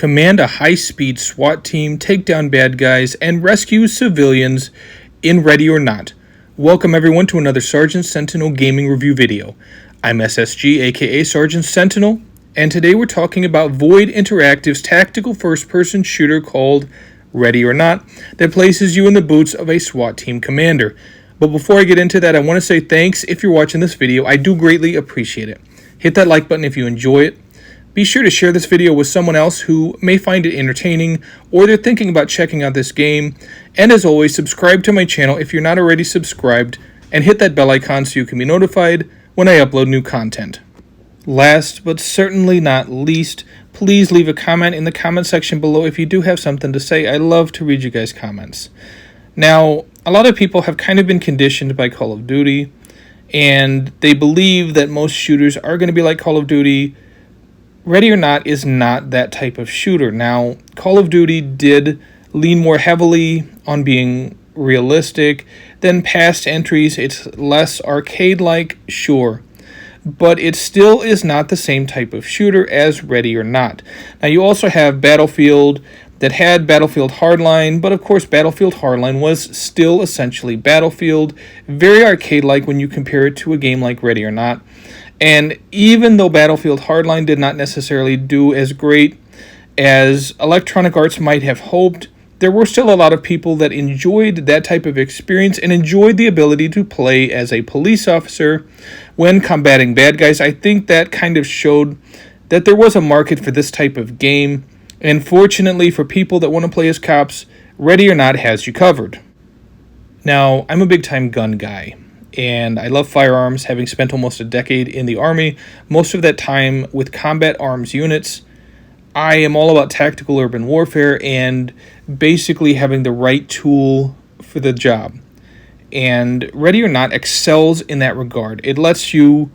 Command a high-speed SWAT team, take down bad guys, and rescue civilians in Ready or Not. Welcome everyone to another Sergeant Sentinel gaming review video. I'm SSG, aka Sergeant Sentinel, and today we're talking about Void Interactive's tactical first-person shooter called Ready or Not that places you in the boots of a SWAT Team Commander. But before I get into that, I want to say thanks if you're watching this video. I do greatly appreciate it. Hit that like button if you enjoy it. Be sure to share this video with someone else who may find it entertaining or they're thinking about checking out this game. And as always, subscribe to my channel if you're not already subscribed and hit that bell icon so you can be notified when I upload new content. Last but certainly not least, please leave a comment in the comment section below if you do have something to say. I love to read you guys' comments. Now, a lot of people have kind of been conditioned by Call of Duty, and they believe that most shooters are going to be like Call of Duty. Ready or Not is not that type of shooter. Now, Call of Duty did lean more heavily on being realistic than past entries. It's less arcade-like, sure, but it still is not the same type of shooter as Ready or Not. Now, you also have Battlefield that had Battlefield Hardline, but of course Battlefield Hardline was still essentially Battlefield, very arcade-like when you compare it to a game like Ready or Not. And even though Battlefield Hardline did not necessarily do as great as Electronic Arts might have hoped, there were still a lot of people that enjoyed that type of experience and enjoyed the ability to play as a police officer when combating bad guys. I think that kind of showed that there was a market for this type of game, and fortunately for people that want to play as cops, Ready or Not has you covered. Now, I'm a big-time gun guy, and I love firearms, having spent almost a decade in the Army, most of that time with combat arms units. I am all about tactical urban warfare and basically having the right tool for the job. And Ready or Not excels in that regard. It lets you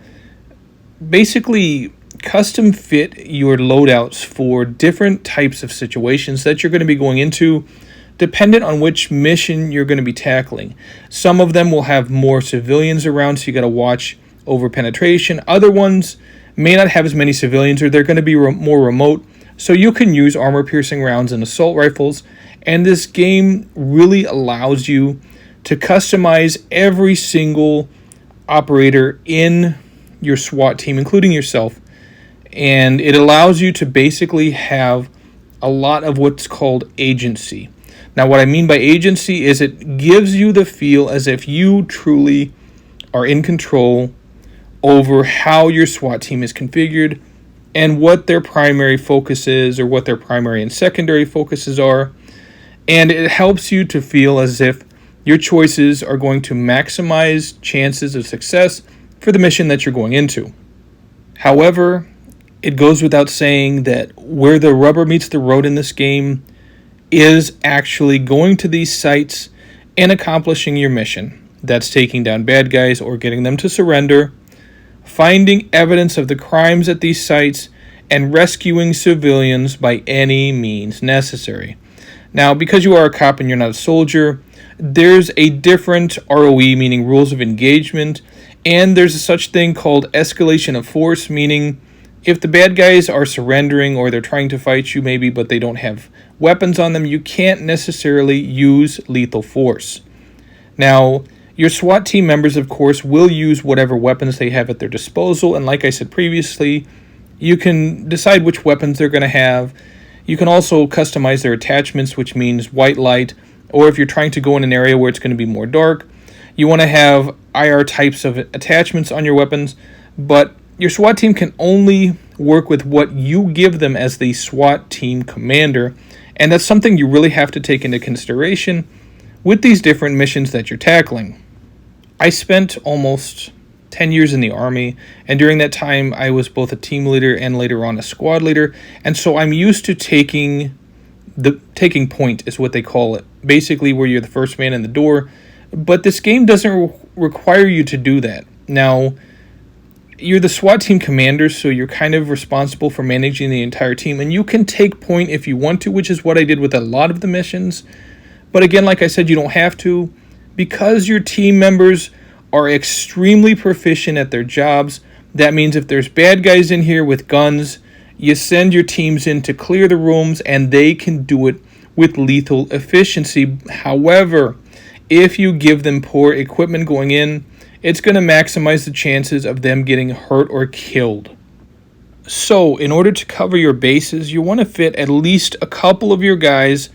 basically custom fit your loadouts for different types of situations that you're going to be going into, dependent on which mission you're going to be tackling. Some of them will have more civilians around, so you got to watch over penetration. Other ones may not have as many civilians, or they're going to be more remote, so you can use armor-piercing rounds and assault rifles. And this game really allows you to customize every single operator in your SWAT team, including yourself. And it allows you to basically have a lot of what's called agency. Now, what I mean by agency is it gives you the feel as if you truly are in control over how your SWAT team is configured and what their primary focus is, or what their primary and secondary focuses are. And it helps you to feel as if your choices are going to maximize chances of success for the mission that you're going into. However, it goes without saying that where the rubber meets the road in this game is actually going to these sites and accomplishing your mission. That's taking down bad guys or getting them to surrender, finding evidence of the crimes at these sites, and rescuing civilians by any means necessary. Now, because you are a cop and you're not a soldier, there's a different ROE, meaning rules of engagement, and there's a such thing called escalation of force, meaning if the bad guys are surrendering or they're trying to fight you maybe, but they don't have weapons on them, you can't necessarily use lethal force. Now, your SWAT team members, of course, will use whatever weapons they have at their disposal. And like I said previously, you can decide which weapons they're going to have. You can also customize their attachments, which means white light, or if you're trying to go in an area where it's going to be more dark, you want to have IR types of attachments on your weapons. But your SWAT team can only work with what you give them as the SWAT Team Commander, and that's something you really have to take into consideration with these different missions that you're tackling. I spent almost 10 years in the Army, and during that time I was both a team leader and later on a squad leader, and so I'm used to taking point is what they call it, basically where you're the first man in the door. But this game doesn't require you to do that. Now, you're the SWAT team commander, so you're kind of responsible for managing the entire team, and you can take point if you want to, which is what I did with a lot of the missions. But again, like I said, you don't have to, because your team members are extremely proficient at their jobs. That means if there's bad guys in here with guns, you send your teams in to clear the rooms, and they can do it with lethal efficiency. However, if you give them poor equipment going in, it's going to maximize the chances of them getting hurt or killed. So, in order to cover your bases, you want to fit at least a couple of your guys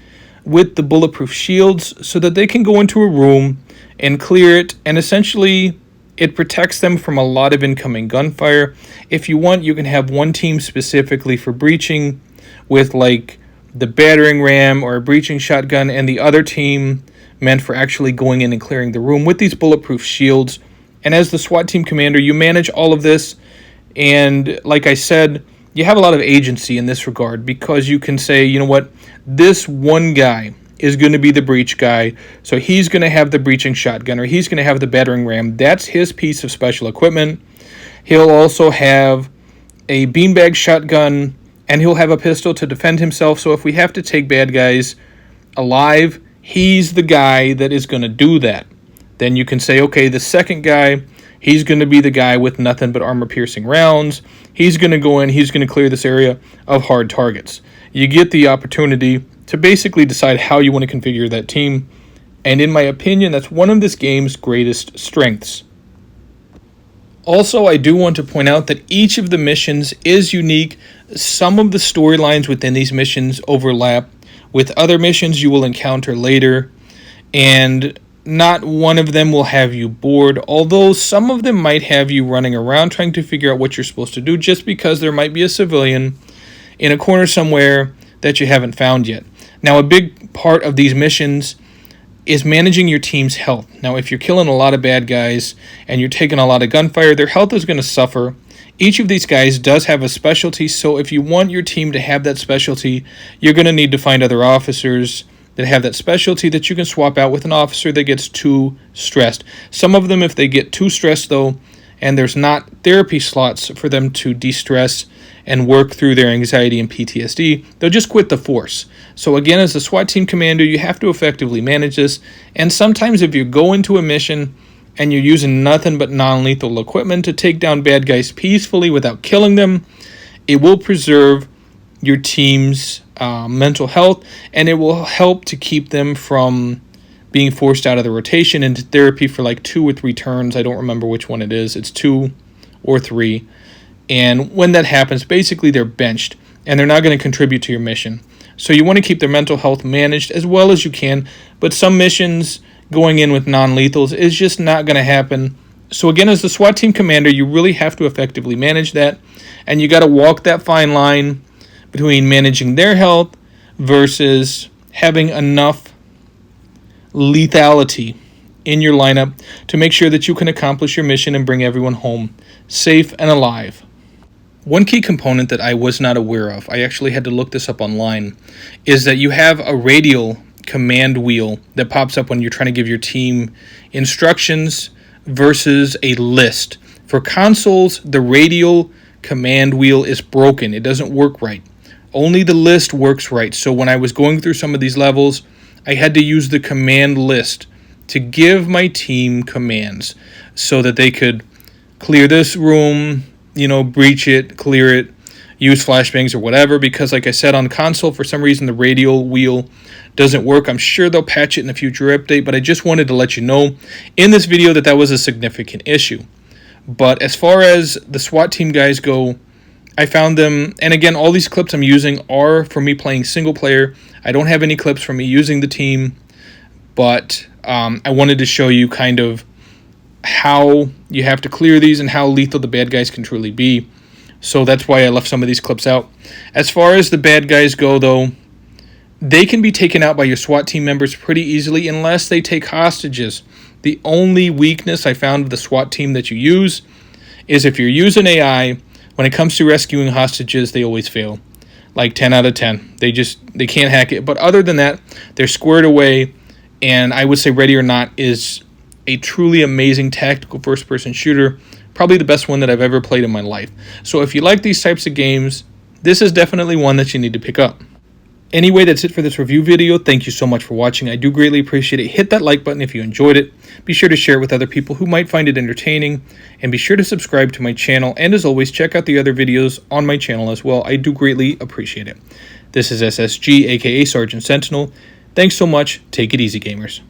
with the bulletproof shields so that they can go into a room and clear it, and essentially it protects them from a lot of incoming gunfire. If you want, you can have one team specifically for breaching with like the battering ram or a breaching shotgun, and the other team meant for actually going in and clearing the room with these bulletproof shields. And as the SWAT team commander, you manage all of this. And like I said, you have a lot of agency in this regard, because you can say, you know what, this one guy is going to be the breach guy, so he's going to have the breaching shotgun, or he's going to have the battering ram. That's his piece of special equipment. He'll also have a beanbag shotgun, and he'll have a pistol to defend himself. So if we have to take bad guys alive, he's the guy that is going to do that. Then you can say, okay, the second guy, he's going to be the guy with nothing but armor-piercing rounds. He's going to go in, he's going to clear this area of hard targets. You get the opportunity to basically decide how you want to configure that team. And in my opinion, that's one of this game's greatest strengths. Also, I do want to point out that each of the missions is unique. Some of the storylines within these missions overlap with other missions you will encounter later, and not one of them will have you bored, although some of them might have you running around trying to figure out what you're supposed to do, just because there might be a civilian in a corner somewhere that you haven't found yet. Now, a big part of these missions is managing your team's health. Now, if you're killing a lot of bad guys and you're taking a lot of gunfire, their health is going to suffer. Each of these guys does have a specialty, so if you want your team to have that specialty, you're going to need to find other officers that have that specialty that you can swap out with an officer that gets too stressed. Some of them, if they get too stressed though, and there's not therapy slots for them to de-stress and work through their anxiety and PTSD, they'll just quit the force. So again, as the SWAT team commander, you have to effectively manage this. And sometimes if you go into a mission and you're using nothing but non-lethal equipment to take down bad guys peacefully without killing them, it will preserve your team's mental health, and it will help to keep them from being forced out of the rotation into therapy for like 2 or 3 turns. I don't remember which one it is. It's 2 or 3. And when that happens, basically they're benched and they're not going to contribute to your mission. So you want to keep their mental health managed as well as you can, but some missions going in with non-lethals is just not going to happen. So again, as the SWAT team commander, you really have to effectively manage that, and you got to walk that fine line between managing their health versus having enough lethality in your lineup to make sure that you can accomplish your mission and bring everyone home safe and alive. One key component that I was not aware of, I actually had to look this up online, is that you have a radial command wheel that pops up when you're trying to give your team instructions versus a list. For consoles, the radial command wheel is broken. It doesn't work right. Only the list works right. So when I was going through some of these levels, I had to use the command list to give my team commands so that they could clear this room, breach it, clear it, use flashbangs or whatever. Because like I said, on console, for some reason, the radial wheel doesn't work. I'm sure they'll patch it in a future update, but I just wanted to let you know in this video that was a significant issue. But as far as the SWAT team guys go, I found them, and again, all these clips I'm using are for me playing single player. I don't have any clips from me using the team, but I wanted to show you kind of how you have to clear these and how lethal the bad guys can truly be. So that's why I left some of these clips out. As far as the bad guys go, though, they can be taken out by your SWAT team members pretty easily unless they take hostages. The only weakness I found with the SWAT team that you use is if you're using AI, when it comes to rescuing hostages, they always fail. Like 10 out of 10. They can't hack it. But other than that, they're squared away. And I would say Ready or Not is a truly amazing tactical first-person shooter. Probably the best one that I've ever played in my life. So if you like these types of games, this is definitely one that you need to pick up. Anyway, that's it for this review video. Thank you so much for watching. I do greatly appreciate it. Hit that like button if you enjoyed it. Be sure to share it with other people who might find it entertaining. And be sure to subscribe to my channel. And as always, check out the other videos on my channel as well. I do greatly appreciate it. This is SSG, aka Sergeant Sentinel. Thanks so much. Take it easy, gamers.